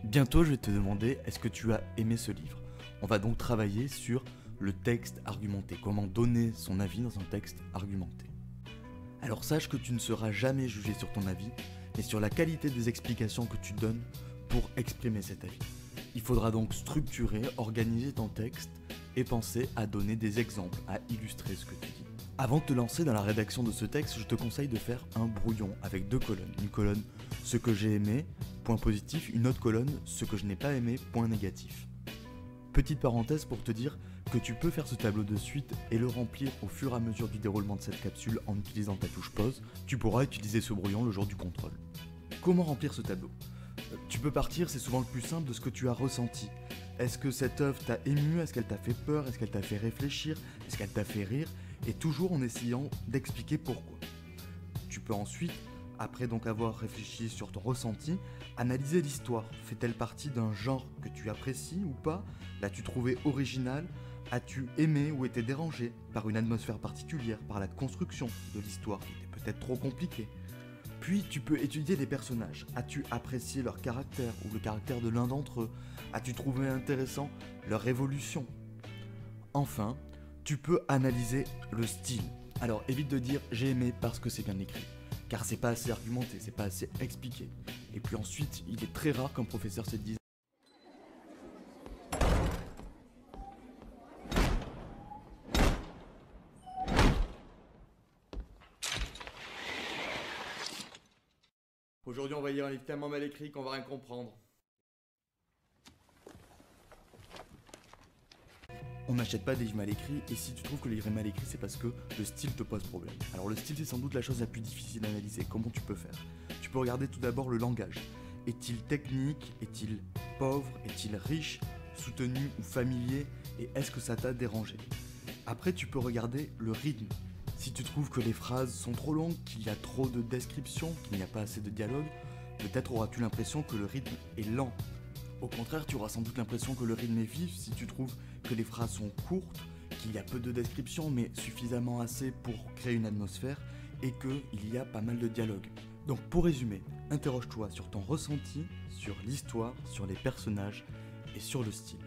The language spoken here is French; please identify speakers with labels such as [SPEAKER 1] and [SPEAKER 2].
[SPEAKER 1] Bientôt, je vais te demander est-ce que tu as aimé ce livre. On va donc travailler sur le texte argumenté, comment donner son avis dans un texte argumenté. Alors sache que tu ne seras jamais jugé sur ton avis, mais sur la qualité des explications que tu donnes pour exprimer cet avis. Il faudra donc structurer, organiser ton texte et penser à donner des exemples, à illustrer ce que tu dis. Avant de te lancer dans la rédaction de ce texte, je te conseille de faire un brouillon avec 2 colonnes. Une colonne ce que j'ai aimé, point positif, une autre colonne ce que je n'ai pas aimé, point négatif. Petite parenthèse pour te dire que tu peux faire ce tableau de suite et le remplir au fur et à mesure du déroulement de cette capsule en utilisant ta touche pause. Tu pourras utiliser ce brouillon le jour du contrôle. Comment remplir ce tableau ? Tu peux partir, c'est souvent le plus simple, de ce que tu as ressenti. Est-ce que cette œuvre t'a ému ? Est-ce qu'elle t'a fait peur ? Est-ce qu'elle t'a fait réfléchir ? Est-ce qu'elle t'a fait rire ? Et toujours en essayant d'expliquer pourquoi. Tu peux ensuite, après donc avoir réfléchi sur ton ressenti, analyser l'histoire. Fait-elle partie d'un genre que tu apprécies ou pas ? L'as-tu trouvé original ? As-tu aimé ou été dérangé par une atmosphère particulière, par la construction de l'histoire qui était peut-être trop compliquée ? Puis tu peux étudier les personnages. As-tu apprécié leur caractère ou le caractère de l'un d'entre eux ? As-tu trouvé intéressant leur évolution ? Enfin, tu peux analyser le style. Alors évite de dire j'ai aimé parce que c'est bien écrit, car c'est pas assez argumenté, c'est pas assez expliqué. Et puis ensuite, il est très rare qu'un professeur se dise aujourd'hui on va lire un livre tellement mal écrit qu'on va rien comprendre. On n'achète pas des livres mal écrits, et si tu trouves que le livre est mal écrit, c'est parce que le style te pose problème. Alors le style, c'est sans doute la chose la plus difficile à analyser. Comment tu peux faire ? Tu peux regarder tout d'abord le langage. Est-il technique ? Est-il pauvre ? Est-il riche ? Soutenu ou familier ? Et est-ce que ça t'a dérangé ? Après, tu peux regarder le rythme. Si tu trouves que les phrases sont trop longues, qu'il y a trop de descriptions, qu'il n'y a pas assez de dialogue, peut-être auras-tu l'impression que le rythme est lent. Au contraire, tu auras sans doute l'impression que le rythme est vif si tu trouves que les phrases sont courtes, qu'il y a peu de descriptions mais suffisamment assez pour créer une atmosphère et qu'il y a pas mal de dialogue. Donc pour résumer, interroge-toi sur ton ressenti, sur l'histoire, sur les personnages et sur le style.